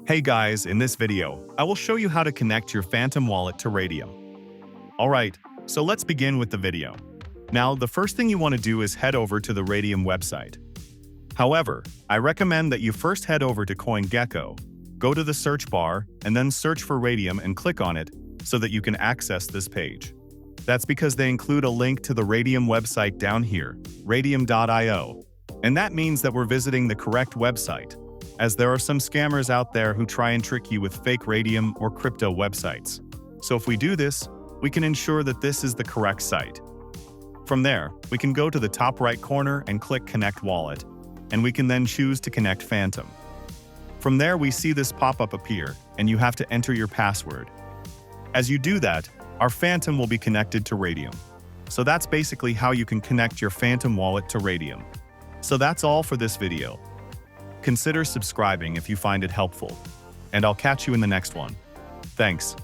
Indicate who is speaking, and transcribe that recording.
Speaker 1: Hey guys, in this video, I will show you how to connect your Phantom wallet to Raydium. Alright, so let's begin with the video. Now, the first thing you want to do is head over to the Raydium website. However, I recommend that you first head over to CoinGecko, go to the search bar, and then search for Raydium and click on it so that you can access this page. That's because they include a link to the Raydium website down here, raydium.io. And that means that we're visiting the correct website, as there are some scammers out there who try and trick you with fake Raydium or crypto websites. So if we do this, we can ensure that this is the correct site. From there, we can go to the top right corner and click Connect Wallet, and we can then choose to connect Phantom. From there, we see this pop-up appear, and you have to enter your password. As you do that, our Phantom will be connected to Raydium. So that's basically how you can connect your Phantom wallet to Raydium. So that's all for this video. Consider subscribing if you find it helpful, and I'll catch you in the next one. Thanks.